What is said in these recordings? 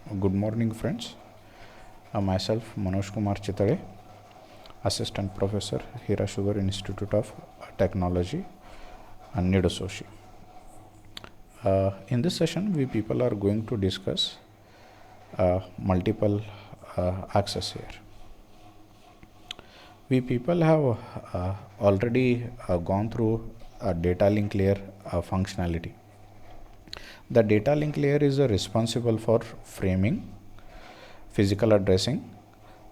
Good morning, friends. Myself, Manoj Kumar Chitale, Assistant Professor, Hira Sugar Institute of Technology, and Nidososhi. In this session, we people are going to discuss multiple access here. We people have already gone through a data link layer functionality. The data link layer is responsible for framing, physical addressing,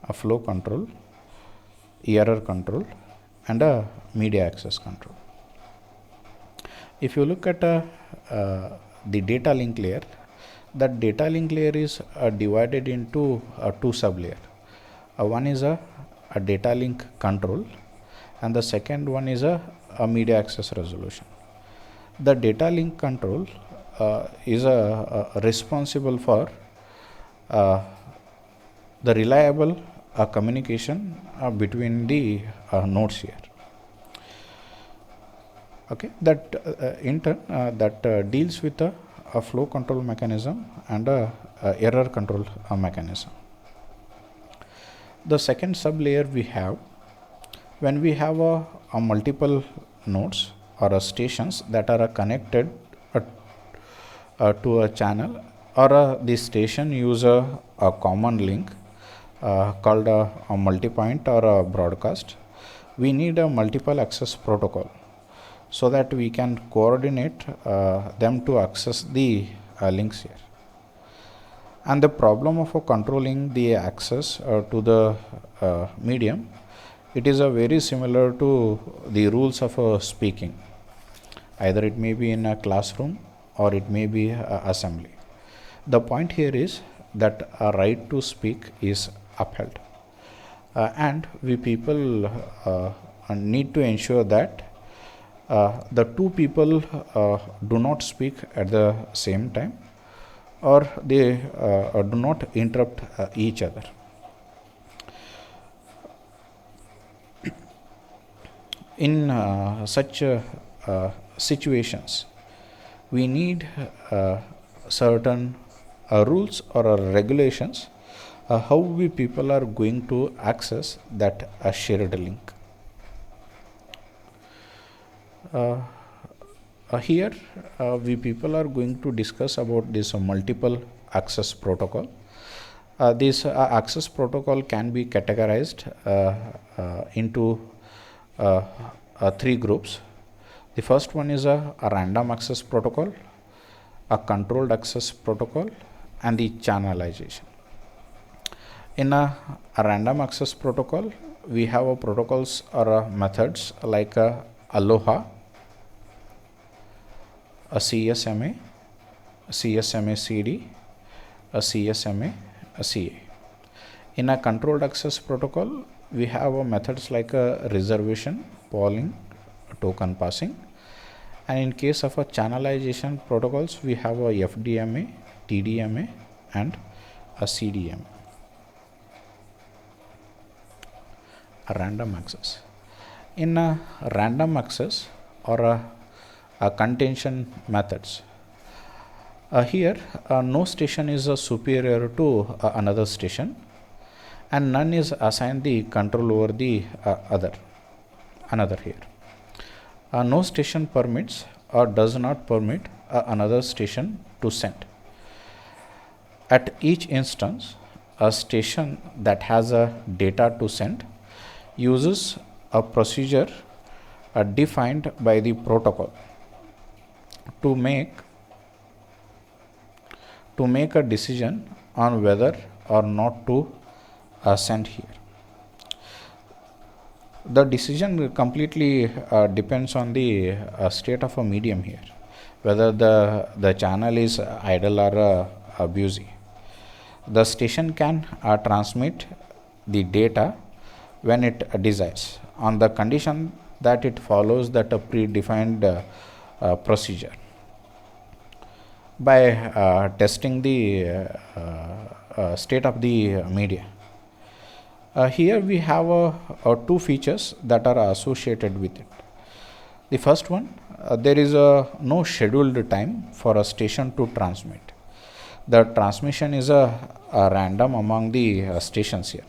a flow control, error control, and a media access control. If you look at the data link layer, that data link layer is divided into two sub layers. One is a data link control, and the second one is a media access resolution. The data link control is responsible for the reliable communication between the nodes here. Okay, that in turn that deals with a flow control mechanism and a error control mechanism. The second sub layer we have, when we have a multiple nodes or stations that are connected to a channel, or the station use a common link called a multi-point or a broadcast. We need a multiple access protocol so that we can coordinate them to access the links here. And the problem of controlling the access to the medium, it is very similar to the rules of speaking. Either it may be in a classroom or it may be assembly. The point here is that a right to speak is upheld, and we people need to ensure that the two people do not speak at the same time, or they do not interrupt each other. In such situations, we need certain rules or regulations how we people are going to access that shared link. Here we people are going to discuss about this multiple access protocol. This access protocol can be categorized into three groups. The first one is a random access protocol, a controlled access protocol, and the channelization. In a random access protocol, we have protocols or methods like Aloha, a CSMA, a CSMA CD, a CSMA, a CA. In a controlled access protocol, we have methods like reservation, polling, token passing, and in case of a channelization protocols, we have a FDMA, TDMA, and a CDMA. A random access. In a random access or a contention methods, here no station is superior to another station, and none is assigned the control over the another here. No station permits or does not permit another station to send. At each instance, a station that has a data to send uses a procedure defined by the protocol to make a decision on whether or not to send here. The decision completely depends on the state of a medium here, whether the channel is idle or busy. The station can transmit the data when it desires, on the condition that it follows that a predefined procedure. By testing the state of the media. Here we have two features that are associated with it. The first one, there is no scheduled time for a station to transmit. the transmission is a random among the stations here.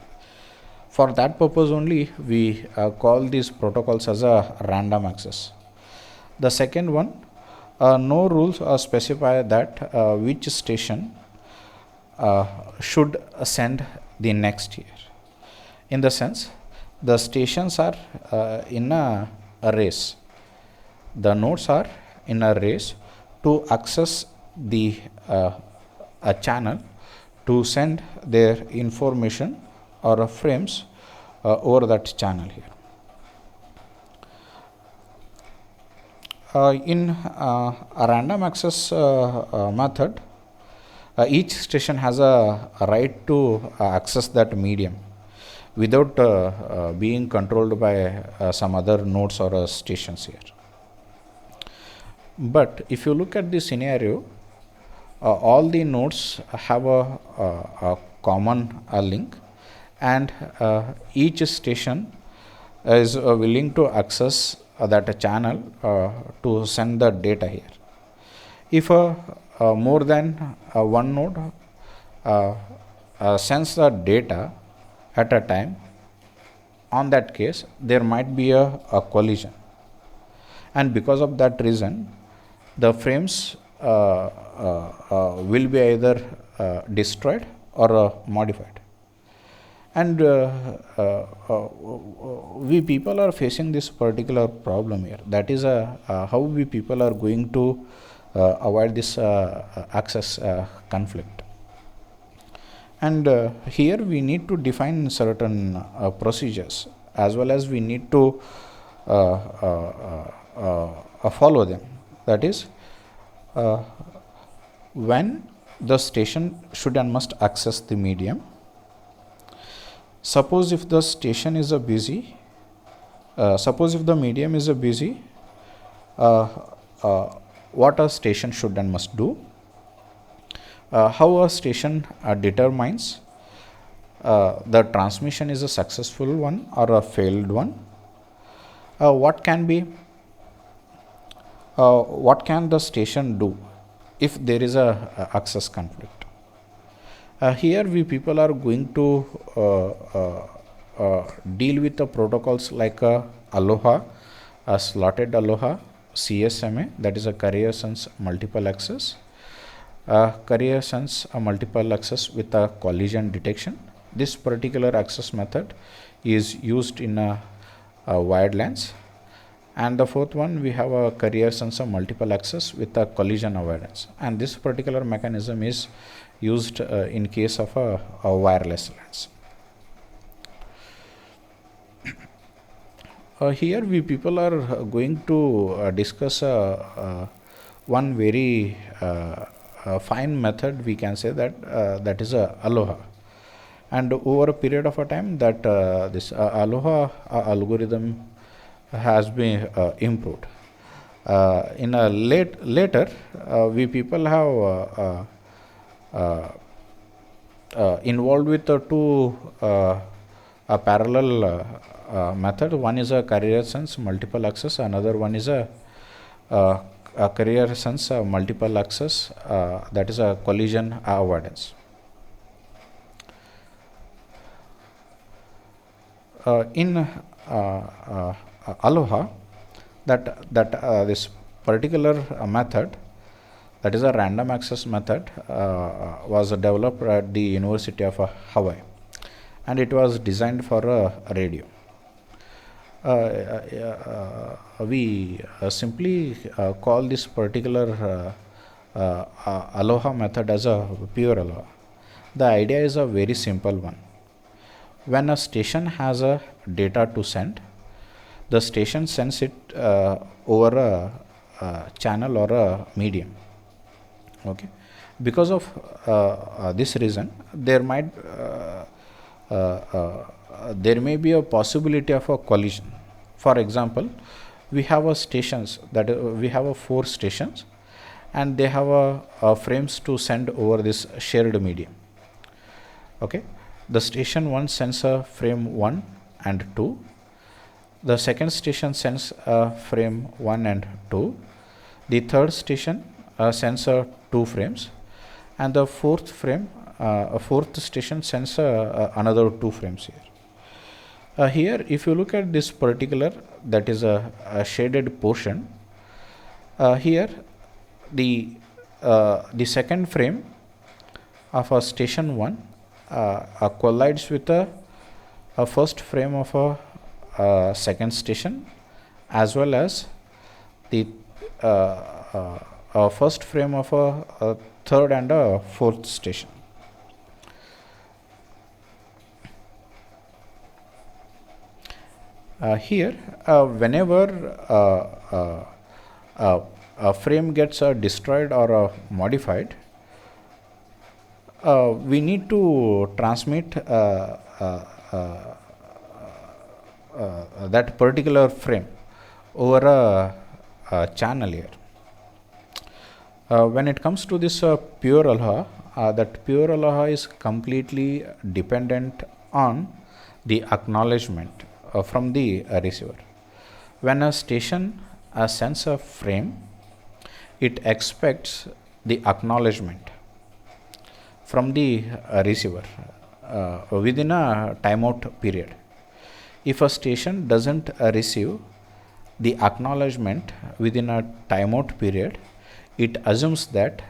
For that purpose only, we call these protocols as a random access. The second one, no rules specify that which station should send the next here. In the sense, the stations are in a race. The nodes are in a race to access the a channel to send their information or frames over that channel here. In a random access method, each station has a right to access that medium without being controlled by some other nodes or stations here. But if you look at the scenario, all the nodes have a common link, and each station is willing to access that channel to send the data here. If more than one node sends the data at a time, on that case there might be a collision, and because of that reason the frames will be either destroyed or modified. And we people are facing this particular problem here. That is how we people are going to avoid this access conflict. And here we need to define certain procedures, as well as we need to follow them. That is, when the station should and must access the medium. Suppose if the station is busy, suppose if the medium is busy, what a station should and must do, how a station determines the transmission is a successful one or a failed one, what can the station do if there is a access conflict. Here we people are going to deal with the protocols like Aloha, slotted Aloha, CSMA, that is a carrier sense multiple access, carrier sense multiple access with a collision detection. This particular access method is used in wired LANs. And the fourth one, we have a carrier sensor multiple access with a collision avoidance, and this particular mechanism is used in case of a wireless LANs. Here we people are going to discuss one very fine method, we can say that that is Aloha. And over a period of a time that this Aloha algorithm has been improved. In a later we people have involved with two a parallel method. One is a carrier sense multiple access, another one is a carrier sense multiple access, that is a collision avoidance. In Aloha, that this particular method, that is a random access method, was developed at the University of Hawaii, and it was designed for a radio. We simply call this particular Aloha method as a pure Aloha. The idea is a very simple one. When a station has a data to send, the station sends it over a channel or a medium. Okay, because of this reason, there may be a possibility of a collision. For example, we have a stations that we have a 4 stations, and they have a frames to send over this shared medium. Okay, the station 1 sends a frame 1 and 2. The second station sends a frame 1 and 2. The third station sends 2 frames, and the fourth frame, a fourth station sends another 2 frames here. Here, if you look at this particular, that is a shaded portion, here the second frame of a station 1 collides with a first frame of a second station, as well as the first frame of a third and a fourth station. Here, whenever a frame gets destroyed or modified, we need to transmit that particular frame over a channel here. When it comes to this pure aloha, that pure aloha is completely dependent on the acknowledgement from the receiver. When a station sends a frame, it expects the acknowledgement from the receiver within a timeout period. If a station doesn't receive the acknowledgement within a timeout period, it assumes that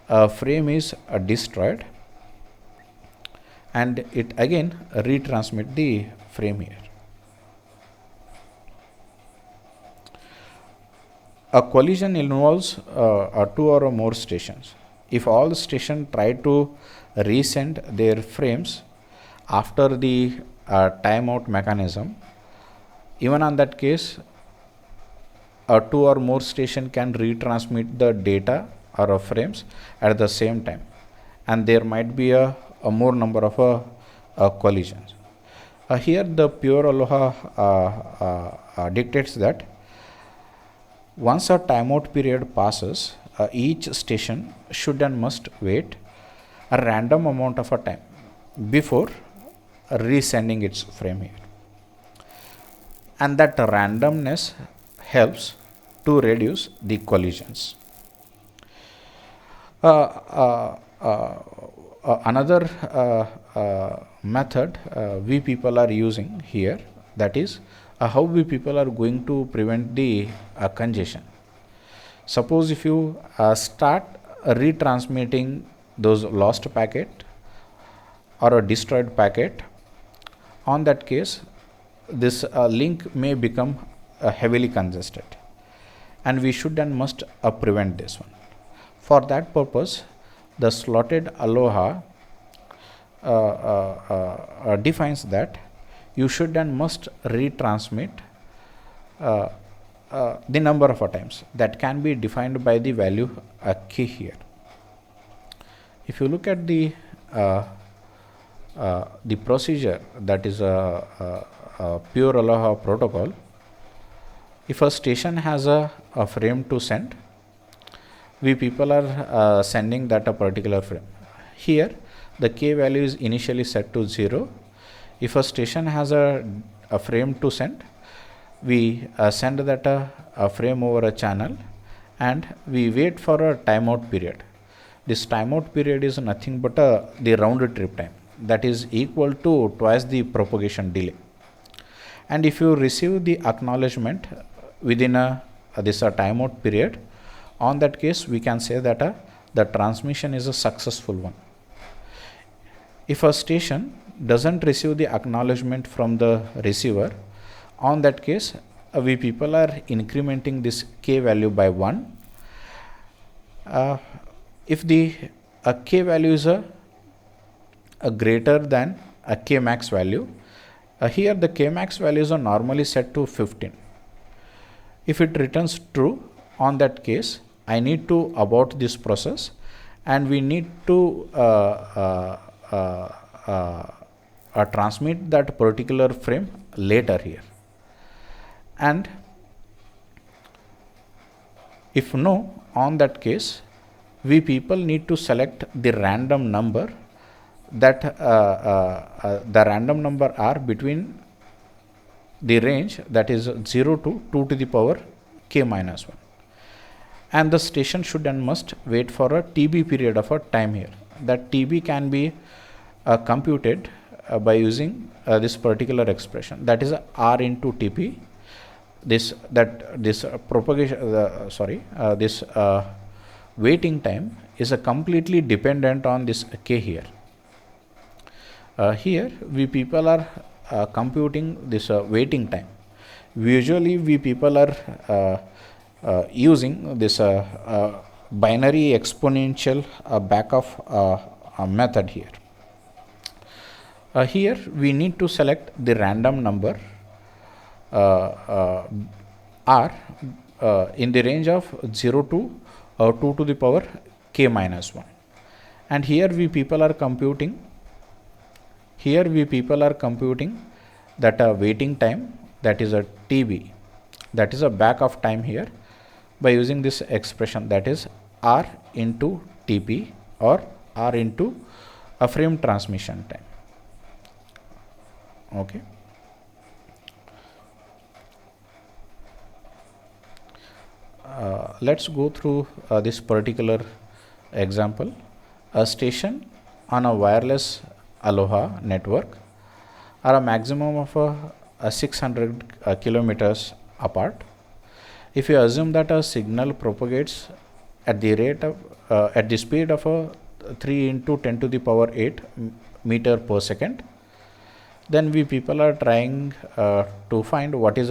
a frame is destroyed, and it again retransmit the frame here. A collision involves 2 or more stations. If all the stations try to resend their frames after the timeout mechanism, even on that case, a 2 or more station can retransmit the data or frames at the same time, and there might be a more number of collisions. Here the pure aloha dictates that once a timeout period passes, each station should and must wait a random amount of a time before resending its frame here, and that randomness helps to reduce the collisions. Another method we people are using here, that is how we people are going to prevent the congestion. Suppose if you start retransmitting those lost packet or a destroyed packet, on that case this link may become heavily congested, and we should and must prevent this one. For that purpose, the slotted aloha defines that you should and must retransmit the number of times that can be defined by the value k here. If you look at the procedure, that is a pure aloha protocol, if a station has a frame to send, we people are sending that a particular frame. Here the k value is initially set to 0. If a station has a frame to send, we send that a frame over a channel, and we wait for a timeout period. This timeout period is nothing but the round trip time, that is equal to twice the propagation delay. And if you receive the acknowledgement within this timeout period, on that case we can say that the transmission is a successful one. If a station doesn't receive the acknowledgement from the receiver, on that case we people are incrementing this k value by 1. If the k value is a greater than a k max value, here the k max values are normally set to 15. If it returns true, on that case I need to abort this process, and we need to transmit that particular frame later here. And if no, on that case we people need to select the random number, that the random number are between the range that is 0 to 2 to the power k minus 1. and the station should and must wait for a TB period of a time here. That TB can be computed by using this particular expression, that is R into TP. This waiting time is completely dependent on this K here. Here we people are computing this waiting time. Usually we people are using this binary exponential backoff method here. Here we need to select the random number R in the range of 0 to 2 to the power k minus 1, and here we people are computing that waiting time, that is a TB, that is a back of time here, by using this expression, that is R into TP or R into a frame transmission time. Okay. Let's go through this particular example. A station on a wireless Aloha network are a maximum of 600 kilometers apart. If you assume that a signal propagates at the rate of at the speed of 3 into 10 to the power 8 meter per second, then we people are trying to find what is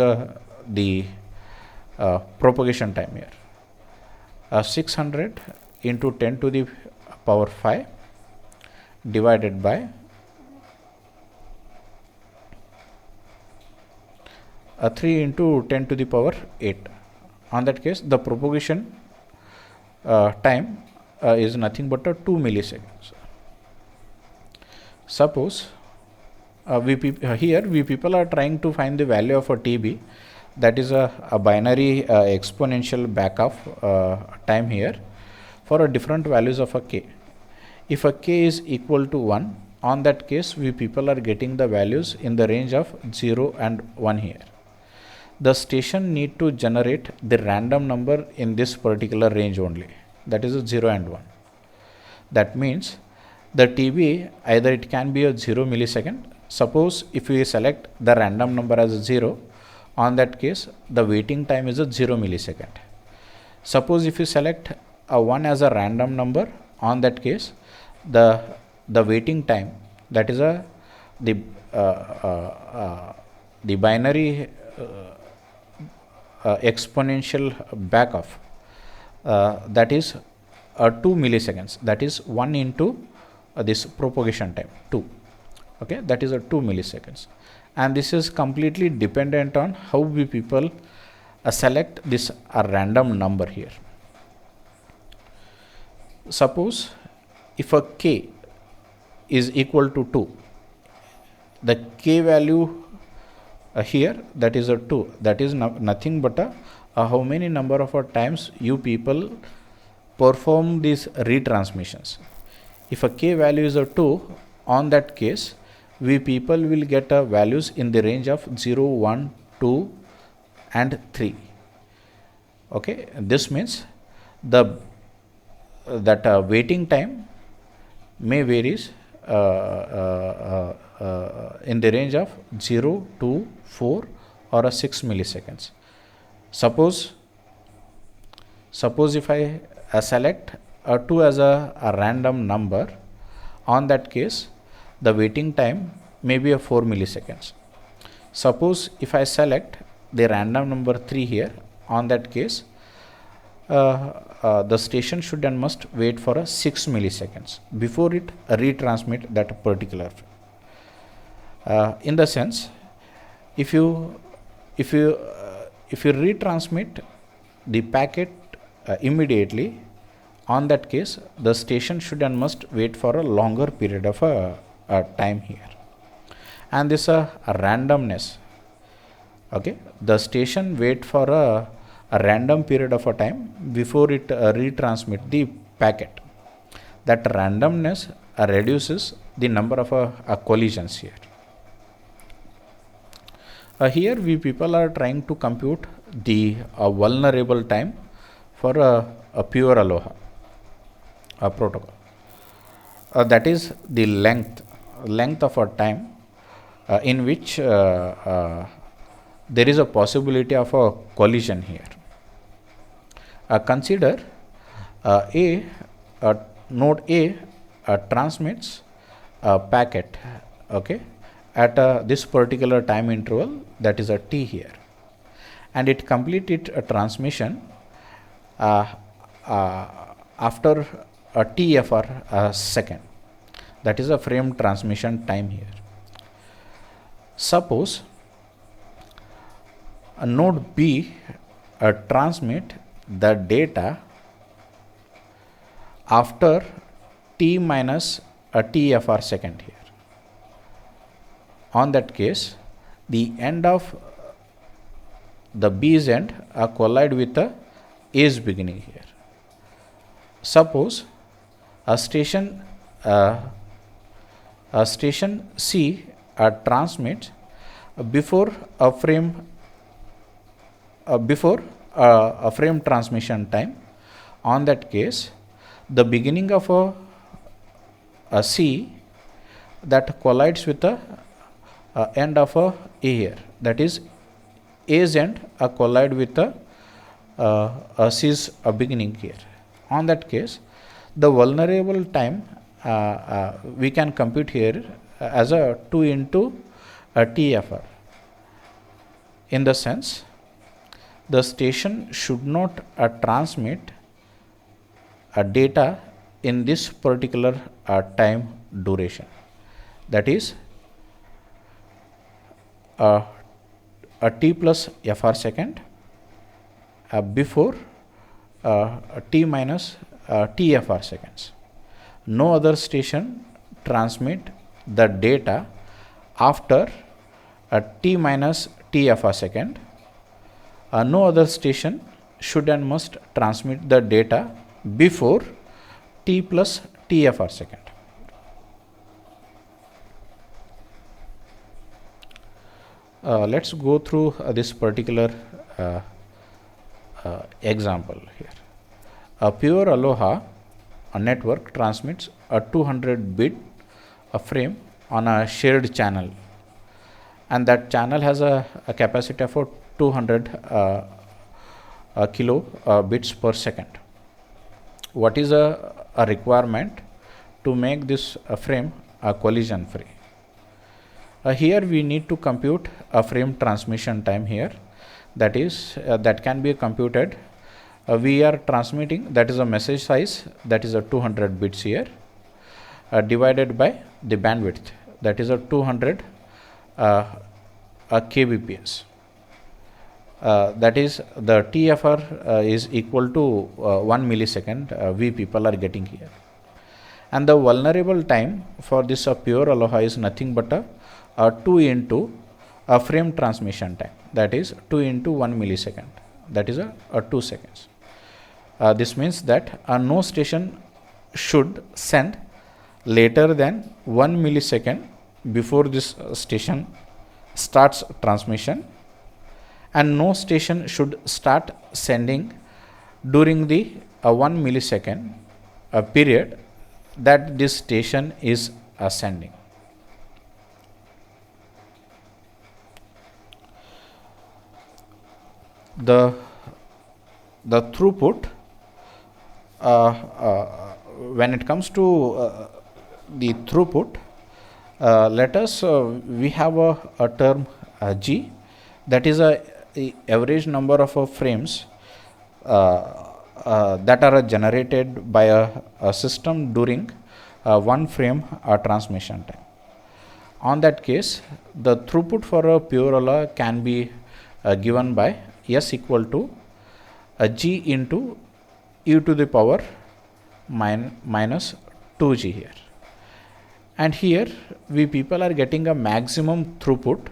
the propagation time here. 600 into 10 to the power 5 divided by 3 into 10 to the power 8. On that case, the propagation time is nothing but 2 milliseconds. Suppose here we people are trying to find the value of a TB, that is a binary exponential backoff time here for different values of a k. If a k is equal to 1, on that case we people are getting the values in the range of 0 and 1 here. The station need to generate the random number in this particular range only, that is 0 and 1. That means the TB, either it can be a 0 millisecond. Suppose if we select the random number as 0, on that case the waiting time is a 0 millisecond. Suppose if you select a 1 as a random number, on that case the waiting time, that is the binary exponential backoff, that is 2 milliseconds, that is 1 into this propagation time 2. Okay, that is 2 milliseconds, and this is completely dependent on how we people select this random number here. Suppose if a k is equal to 2, the k value here, that is 2, that is nothing but how many number of times you people perform these retransmissions. If a k value is 2, on that case we people will get values in the range of 0, 1, 2 and 3. Okay, this means that waiting time may varies in the range of 0 to 4 or 6 milliseconds. Suppose if I select 2 as a random number, on that case the waiting time may be 4 milliseconds. Suppose if I select the random number 3 here, on that case the station should and must wait for 6 milliseconds before it retransmit that particular. In the sense, if you retransmit the packet immediately, on that case the station should and must wait for a longer period of time here, and this randomness. Okay, the station wait for a random period of a time before it retransmit the packet. That randomness reduces the number of collisions here. Here we people are trying to compute the vulnerable time for a pure Aloha protocol. That is the length of a time in which there is a possibility of a collision here. Consider node A transmits a packet, okay, at this particular time interval, that is a t here, and it completed a transmission after a TFR second. That is a frame transmission time here. Suppose a node B transmit the data after t minus a TFR second here. On that case, the end of the B's end collide with the A's beginning here. Suppose a station C transmits before a frame transmission time. On that case, the beginning of a C that collides with the end of a here, that is A's end collide with the C's beginning here. On that case, the vulnerable time we can compute here as a 2 into a TFR. In the sense, the station should not transmit data in this particular time duration, that is a t plus fr second before t minus TFR seconds. No other station transmit the data after t minus TFR second. No other station should and must transmit the data before t plus TFR second. Let's go through this particular example here. A pure Aloha network transmits a 200 bit frame on a shared channel, and that channel has a capacity of 200 kilobits per second. What is a requirement to make this frame collision free? Here we need to compute a frame transmission time here, that is that can be computed. We are transmitting, that is a message size, that is a 200 bits here, divided by the bandwidth, that is a 200 kbps. That is the TFR is equal to 1 millisecond we people are getting here. And the vulnerable time for this pure Aloha is nothing but a 2 into a frame transmission time, that is 2 into 1 millisecond, that is a 2 seconds. This means that no station should send later than 1 millisecond before this station starts transmission, and no station should start sending during the 1 millisecond period that this station is sending. The throughput, when it comes to the throughput, let us we have a term G, that is the average number of frames that are generated by a system during one frame transmission time. On that case, the throughput for a pure Aloha can be given by S equal to G into e to the power minus 2G here. And here we people are getting a maximum throughput,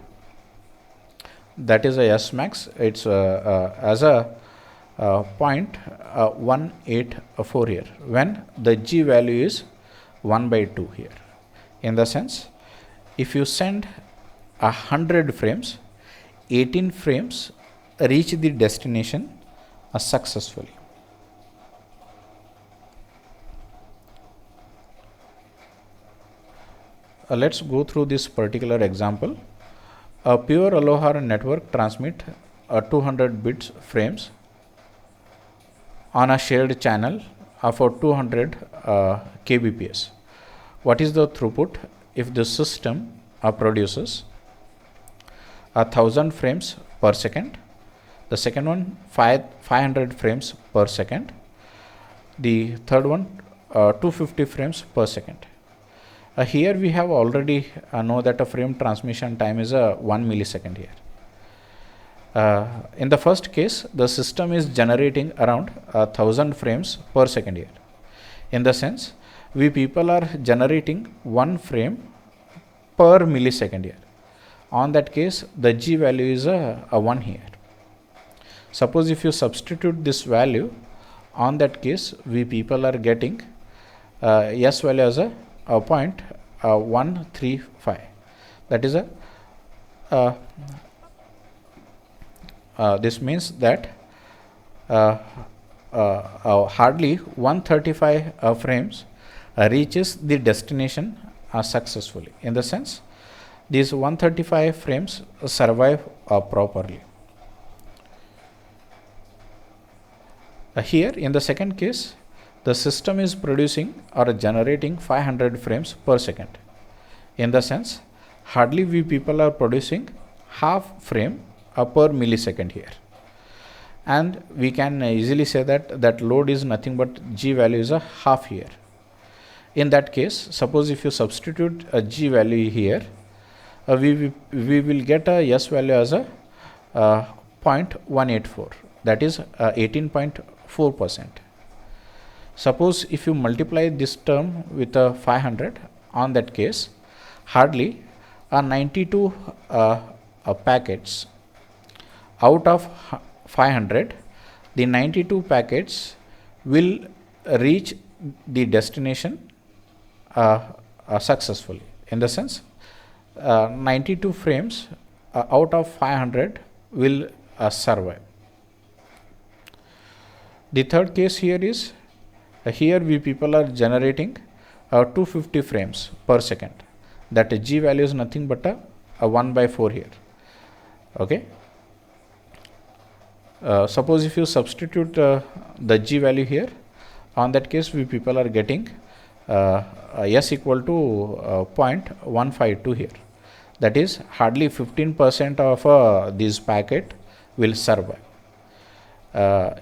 that is a S max. It's as a 0.184 here, when the G value is 1 by 2 here. In the sense, if you send 100 frames, 18 frames reach the destination successfully. let's go through this particular example. A pure Aloha network transmit 200 bits frames on a shared channel of 200 kbps. What is the throughput if the system produces 1000 frames per second? The second one 500 frames per second. The third one 250 frames per second. Here we have already know that a frame transmission time is 1 millisecond here. In the first case, the system is generating around 1000 frames per second here. In the sense, we people are generating 1 frame per millisecond here. On that case, the G value is a 1 here. Suppose if you substitute this value, on that case, we people are getting S value as a 0.135. That is this means that hardly 135 frames reaches the destination successfully. In the sense, these 135 frames survive properly. Here in the second case, the system is producing or generating 500 frames per second. In the sense, hardly we people are producing half frame per millisecond here. And we can easily say that load is nothing but G value is a half here. In that case, suppose if you substitute a G value here, we will get a S value as a 0.184, that is 18.4%. Suppose if you multiply this term with 500, on that case, hardly 92 packets out of 500, the 92 packets will reach the destination successfully. In the sense, 92 frames out of 500 will survive. The third case here is, here we people are generating 250 frames per second. That G value is nothing but a 1 by 4 here. Okay. Suppose if you substitute the G value here, on that case we people are getting S equal to 0.152 here. That is hardly 15% of this packet will survive.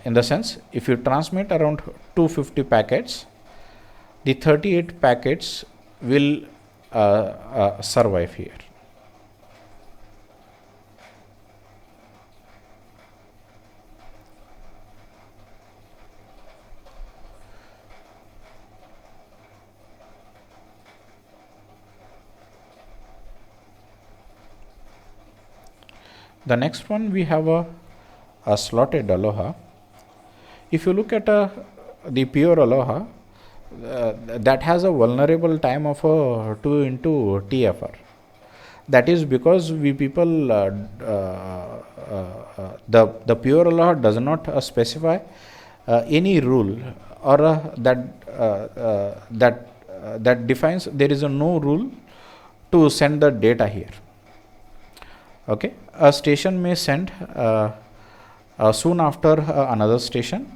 In the sense, if you transmit around 250 packets, the 38 packets will survive here. The next one, we have a slotted Aloha. If you look at the pure Aloha, that has a vulnerable time of 2 into TFR. That is because we people the pure Aloha does not specify any rule or that defines there is no rule to send the data here. Okay, a station may send soon after another station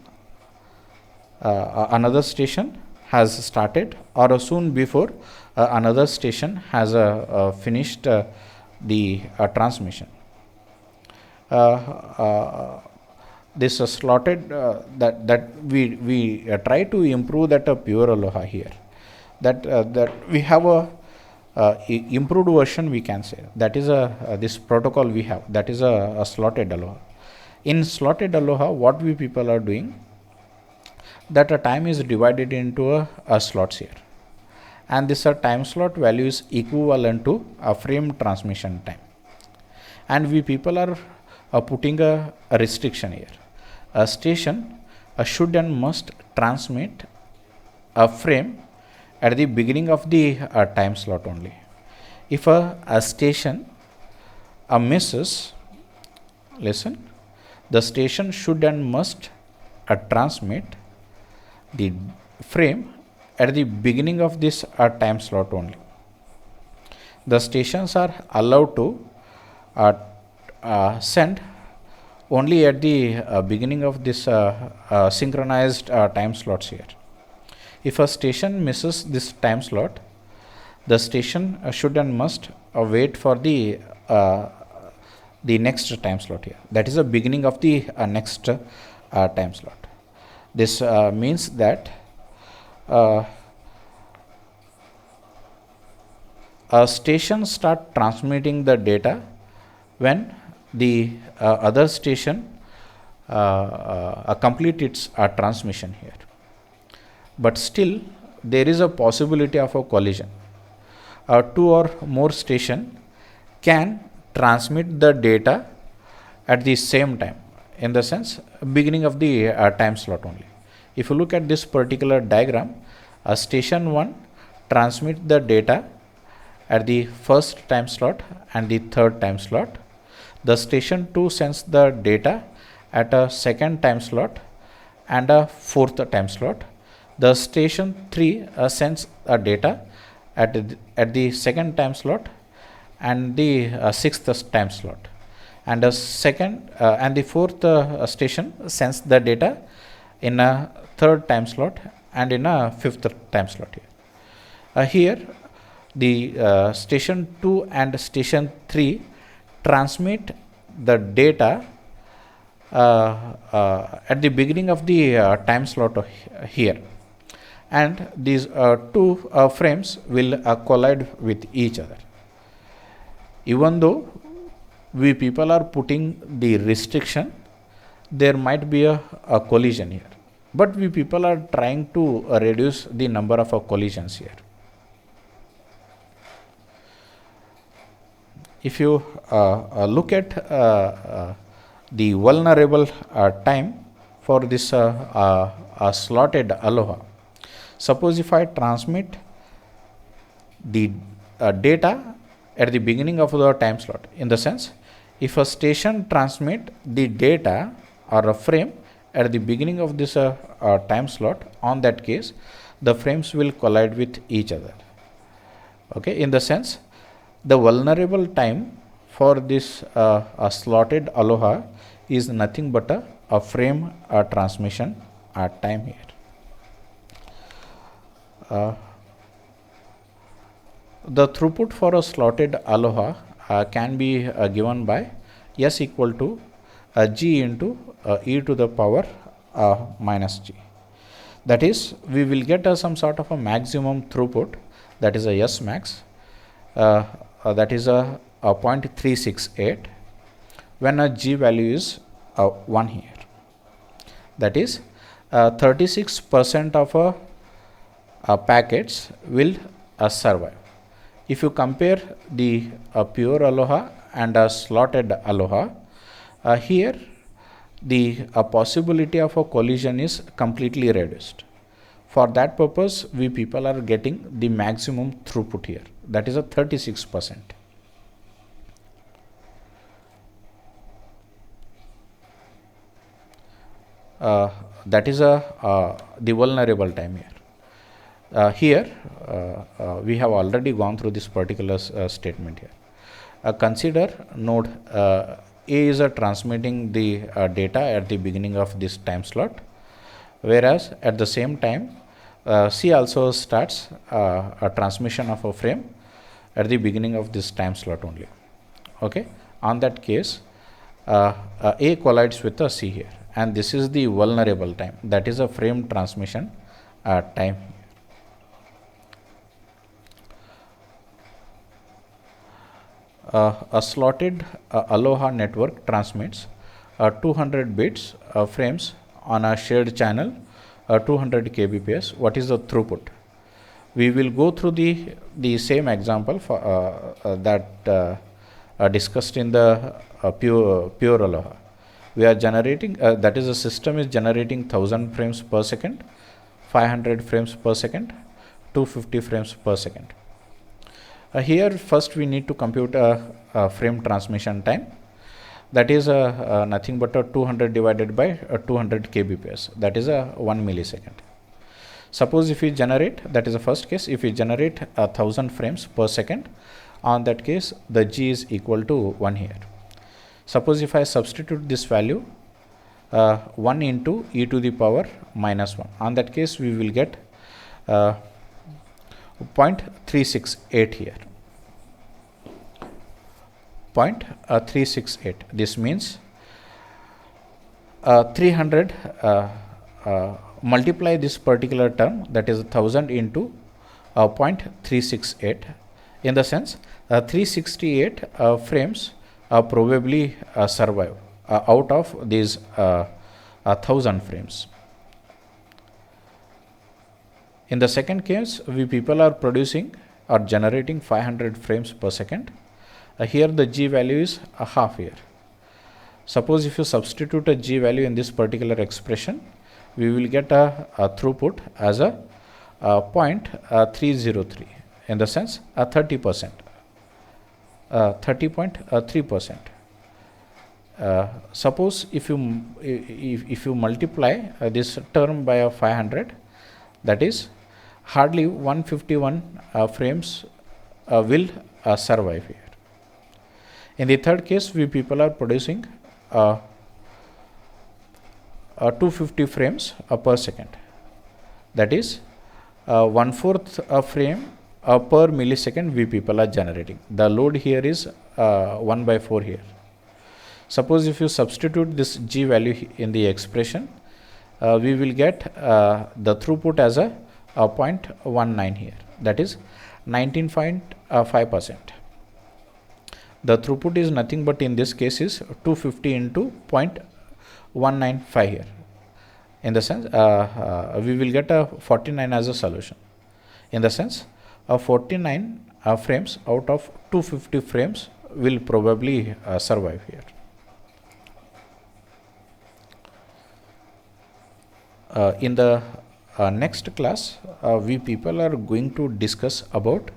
has started, or soon before another station has finished the transmission. This slotted that we try to improve that pure Aloha here. That we have a improved version, we can say. That is this protocol we have. That is a slotted Aloha. In slotted Aloha, what we people are doing, that a time is divided into a slots here, and this time slot value is equivalent to a frame transmission time, and we people are putting a restriction here. A station should and must transmit a frame at the beginning of the time slot only. If a station misses, listen, the station should and must transmit the frame at the beginning of this time slot only. the stations are allowed to send only at the beginning of this synchronized time slots here. If a station misses this time slot, the station should and must wait for the next time slot here. That is the beginning of the next time slot. This means that a station start transmitting the data when the other station complete its transmission here. But still there is a possibility of a collision. Two or more station can transmit the data at the same time, in the sense beginning of the time slot only. If you look at this particular diagram, station 1 transmit the data at the first time slot and the third time slot. The station 2 sends the data at a second time slot and a fourth time slot. The station 3 sends a data at the second time slot and the sixth time slot, and the fourth station sends the data in a third time slot and in a fifth time slot here. Here the station 2 and station 3 transmit the data at the beginning of the time slot here, and these two frames will collide with each other. Even though we people are putting the restriction, there might be a collision here, but we people are trying to reduce the number of collisions here. If you look at the vulnerable time for this slotted aloha, suppose if I transmit the data at the beginning of the time slot, in the sense if a station transmit the data or a frame at the beginning of this time slot, on that case the frames will collide with each other. Okay, in the sense the vulnerable time for this slotted aloha is nothing but a frame transmission time here. The throughput for a slotted aloha can be given by S equal to G into e to the power minus G. That is, we will get some sort of a maximum throughput, that is a S max, that is a 0.368 when a G value is 1 here. That is 36% of packets will survive. If you compare the pure aloha and a slotted aloha, here the possibility of a collision is completely reduced. For that purpose, we people are getting the maximum throughput here, that is a 36%. That is the vulnerable time here. Here we have already gone through this particular statement here. Consider node A is transmitting the data at the beginning of this time slot, whereas at the same time C also starts a transmission of a frame at the beginning of this time slot only. Okay, on that case A collides with a C here, and this is the vulnerable time, that is a frame transmission time. A slotted aloha network transmits 200 bits frames on a shared channel 200 kbps. What is the throughput? We will go through the same example for that discussed in the pure aloha. We are generating that is, the system is generating 1000 frames per second, 500 frames per second, 250 frames per second. Here first we need to compute a frame transmission time, that is nothing but 200 divided by 200 kbps, that is 1 millisecond. Suppose if we generate, that is the first case, if we generate 1000 frames per second, On that case, the G is equal to 1 here. Suppose if I substitute this value 1 into e to the power minus 1, on that case we will get 0.368 here. 0.368. This means 300 multiply this particular term, that is 1000 into 0.368. In the sense 368 frames probably survive out of these 1000 frames. In the second case, we people are producing or generating 500 frames per second. Here the G value is half here. Suppose if you substitute a G value in this particular expression, we will get a throughput as a 0.303, in the sense 30%, 30.3%. Suppose if you multiply this term by 500, that is hardly 151 frames will survive here. In the third case, we people are producing 250 frames per second, that is 1/4 frame per millisecond we people are generating. The load here is 1/4 here. Suppose if you substitute this G value in the expression, we will get the throughput as a 0.19 here, that is 19.5%. The throughput is nothing but in this case is 250 into 0.195 here. In the sense we will get a 49 as a solution. In the sense 49 frames out of 250 frames will probably survive here. In the next class, we people are going to discuss about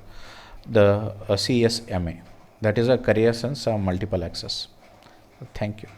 the CSMA, that is a career sense multiple access. Thank you.